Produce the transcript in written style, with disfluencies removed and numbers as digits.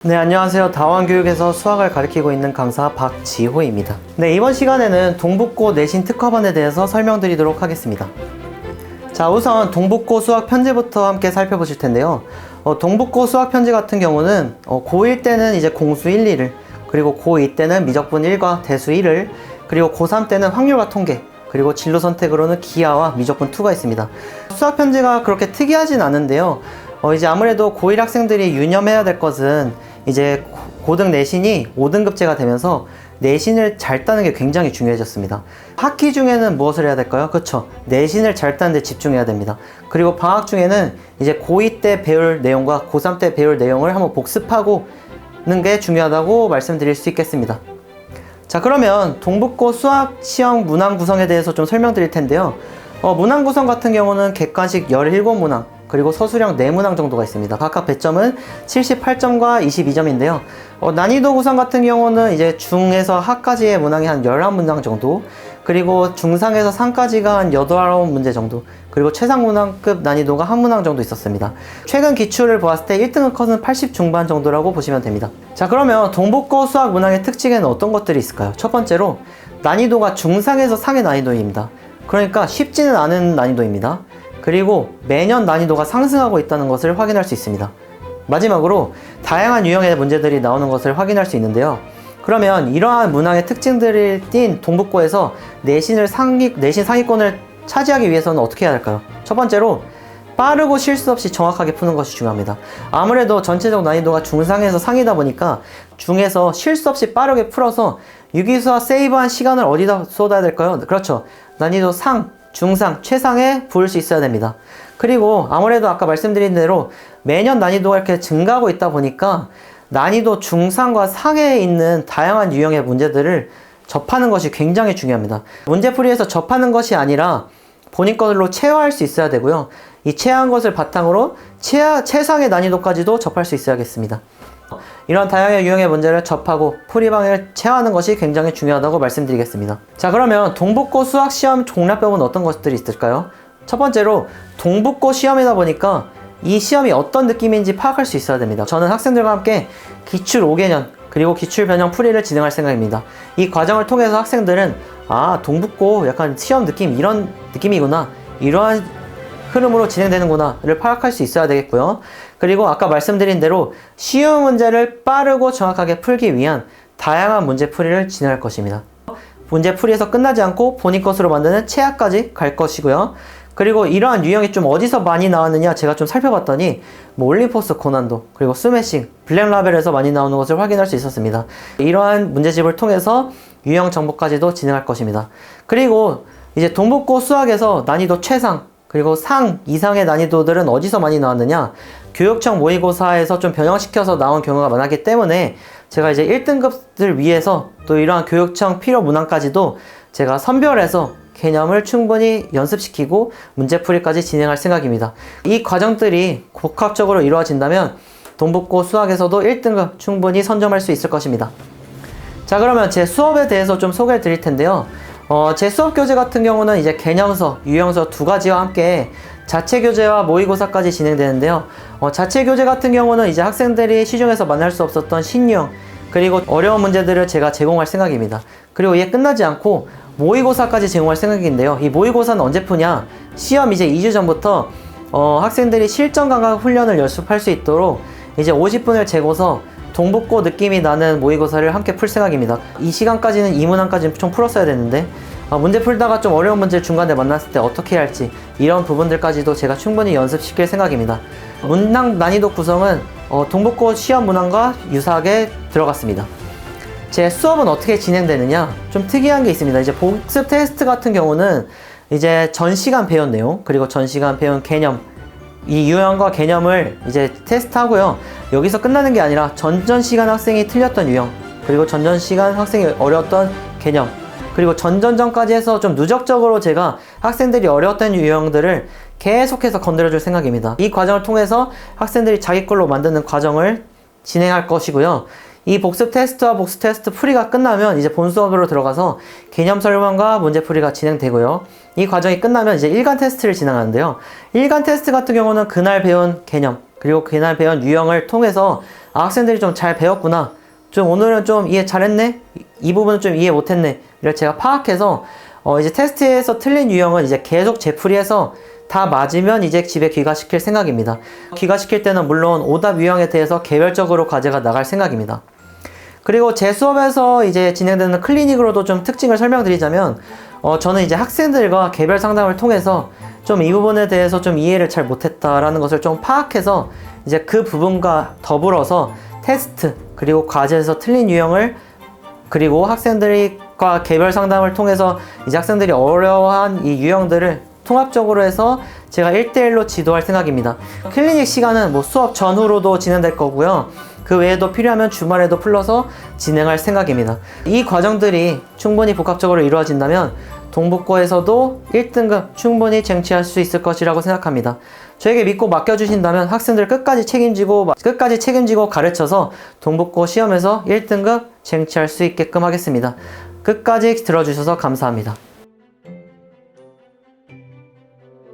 네, 안녕하세요. 다원교육에서 수학을 가르치고 있는 강사 박지호입니다. 네, 이번 시간에는 동북고 내신 특화반에 대해서 설명드리도록 하겠습니다. 자, 우선 동북고 수학 편제부터 함께 살펴보실 텐데요. 동북고 수학 편제 같은 경우는 고1 때는 이제 공수 1, 2를, 그리고 고2 때는 미적분 1과 대수 1을, 그리고 고3 때는 확률과 통계, 그리고 진로 선택으로는 기하와 미적분 2가 있습니다. 수학 편제가 그렇게 특이하진 않은데요. 이제 아무래도 고1 학생들이 유념해야 될 것은 이제 고등 내신이 5등급제가 되면서 내신을 잘 따는 게 굉장히 중요해졌습니다. 학기 중에는 무엇을 해야 될까요? 그쵸, 내신을 잘 따는 데 집중해야 됩니다. 그리고 방학 중에는 이제 고2 때 배울 내용과 고3 때 배울 내용을 한번 복습하고는 게 중요하다고 말씀드릴 수 있겠습니다. 자, 그러면 동북고 수학 시험 문항 구성에 대해서 좀 설명드릴 텐데요. 문항 구성 같은 경우는 객관식 17문항, 그리고 서술형 4문항 정도가 있습니다. 각각 배점은 78점과 22점인데요. 난이도 구성 같은 경우는 이제 중에서 하까지의 문항이 한 11문항 정도, 그리고 중상에서 상까지가 한 8, 9문제 정도, 그리고 최상 문항급 난이도가 1문항 정도 있었습니다. 최근 기출을 보았을 때 1등급 컷은 80 중반 정도라고 보시면 됩니다. 자, 그러면 동북고 수학 문항의 특징에는 어떤 것들이 있을까요? 첫 번째로 난이도가 중상에서 상의 난이도입니다. 그러니까 쉽지는 않은 난이도입니다. 그리고 매년 난이도가 상승하고 있다는 것을 확인할 수 있습니다. 마지막으로 다양한 유형의 문제들이 나오는 것을 확인할 수 있는데요. 그러면 이러한 문항의 특징들을 띈 동북고에서 내신 상위권을 차지하기 위해서는 어떻게 해야 할까요? 첫 번째로 빠르고 실수 없이 정확하게 푸는 것이 중요합니다. 아무래도 전체적 난이도가 중상에서 상이다 보니까 중에서 실수 없이 빠르게 풀어서 유기수와 세이브한 시간을 어디다 쏟아야 될까요? 그렇죠, 난이도 상, 중상, 최상에 부을 수 있어야 됩니다. 그리고 아무래도 아까 말씀드린 대로 매년 난이도가 이렇게 증가하고 있다 보니까 난이도 중상과 상에 있는 다양한 유형의 문제들을 접하는 것이 굉장히 중요합니다. 문제풀이에서 접하는 것이 아니라 본인 것으로 체화할 수 있어야 되고요. 이 체화한 것을 바탕으로 최상의 난이도까지도 접할 수 있어야겠습니다. 이런 다양한 유형의 문제를 접하고 풀이방을 체화하는 것이 굉장히 중요하다고 말씀드리겠습니다. 자, 그러면 동북고 수학 시험 공략법은 어떤 것들이 있을까요? 첫 번째로 동북고 시험이다 보니까 이 시험이 어떤 느낌인지 파악할 수 있어야 됩니다. 저는 학생들과 함께 기출 5개년 그리고 기출 변형 풀이를 진행할 생각입니다. 이 과정을 통해서 학생들은 동북고 약간 시험 느낌 이런 느낌이구나, 이러한 흐름으로 진행되는구나를 파악할 수 있어야 되겠고요. 그리고 아까 말씀드린 대로 쉬운 문제를 빠르고 정확하게 풀기 위한 다양한 문제풀이를 진행할 것입니다. 문제풀이에서 끝나지 않고 본인 것으로 만드는 체화까지 갈 것이고요. 그리고 이러한 유형이 좀 어디서 많이 나왔느냐 제가 좀 살펴봤더니 올림포스 고난도, 그리고 스매싱, 블랙라벨에서 많이 나오는 것을 확인할 수 있었습니다. 이러한 문제집을 통해서 유형 정보까지도 진행할 것입니다. 그리고 이제 동북고 수학에서 난이도 최상 그리고 상 이상의 난이도들은 어디서 많이 나왔느냐, 교육청 모의고사에서 좀 변형시켜서 나온 경우가 많았기 때문에 제가 이제 1등급들 위해서 또 이러한 교육청 필요 문항까지도 제가 선별해서 개념을 충분히 연습시키고 문제풀이까지 진행할 생각입니다. 이 과정들이 복합적으로 이루어진다면 동북고 수학에서도 1등급 충분히 선점할 수 있을 것입니다. 자, 그러면 제 수업에 대해서 좀 소개해 드릴 텐데요. 제 수업 교재 같은 경우는 이제 개념서, 유형서 두 가지와 함께 자체 교재와 모의고사까지 진행되는데요. 자체 교재 같은 경우는 이제 학생들이 시중에서 만날 수 없었던 신유형, 그리고 어려운 문제들을 제가 제공할 생각입니다. 그리고 이게 끝나지 않고 모의고사까지 제공할 생각인데요. 이 모의고사는 언제 푸냐? 시험 이제 2주 전부터 학생들이 실전 감각 훈련을 연습할 수 있도록 이제 50분을 재고서 동북고 느낌이 나는 모의고사를 함께 풀 생각입니다. 이 시간까지는 2문항까지 총 풀었어야 되는데 문제 풀다가 좀 어려운 문제를 중간에 만났을 때 어떻게 해야 할지 이런 부분들까지도 제가 충분히 연습시킬 생각입니다. 문항 난이도 구성은 동북고 시험 문항과 유사하게 들어갔습니다. 제 수업은 어떻게 진행되느냐, 좀 특이한 게 있습니다. 이제 복습 테스트 같은 경우는 이제 전 시간 배운 내용, 그리고 전 시간 배운 개념, 이 유형과 개념을 이제 테스트하고요. 여기서 끝나는 게 아니라 전전 시간 학생이 틀렸던 유형, 그리고 전전 시간 학생이 어려웠던 개념, 그리고 전전전까지 해서 좀 누적적으로 제가 학생들이 어려웠던 유형들을 계속해서 건드려 줄 생각입니다. 이 과정을 통해서 학생들이 자기 걸로 만드는 과정을 진행할 것이고요. 이 복습 테스트와 복습 테스트 풀이가 끝나면 이제 본 수업으로 들어가서 개념 설명과 문제 풀이가 진행되고요. 이 과정이 끝나면 이제 일간 테스트를 진행하는데요. 일간 테스트 같은 경우는 그날 배운 개념, 그리고 그날 배운 유형을 통해서 학생들이 좀 잘 배웠구나, 좀 오늘은 좀 이해 잘했네, 이 부분은 좀 이해 못했네, 이걸 제가 파악해서 이제 테스트에서 틀린 유형은 이제 계속 재풀이해서 다 맞으면 이제 집에 귀가시킬 생각입니다. 귀가시킬 때는 물론 오답 유형에 대해서 개별적으로 과제가 나갈 생각입니다. 그리고 제 수업에서 이제 진행되는 클리닉으로도 좀 특징을 설명드리자면, 저는 이제 학생들과 개별 상담을 통해서 좀 이 부분에 대해서 좀 이해를 잘 못했다라는 것을 좀 파악해서 이제 그 부분과 더불어서 테스트, 그리고 과제에서 틀린 유형을, 그리고 학생들과 개별 상담을 통해서 이제 학생들이 어려워한 이 유형들을 통합적으로 해서 제가 1대1로 지도할 생각입니다. 클리닉 시간은 뭐 수업 전후로도 진행될 거고요. 그 외에도 필요하면 주말에도 풀러서 진행할 생각입니다. 이 과정들이 충분히 복합적으로 이루어진다면 동북고에서도 1등급 충분히 쟁취할 수 있을 것이라고 생각합니다. 저에게 믿고 맡겨주신다면 학생들 끝까지 책임지고 가르쳐서 동북고 시험에서 1등급 쟁취할 수 있게끔 하겠습니다. 끝까지 들어주셔서 감사합니다.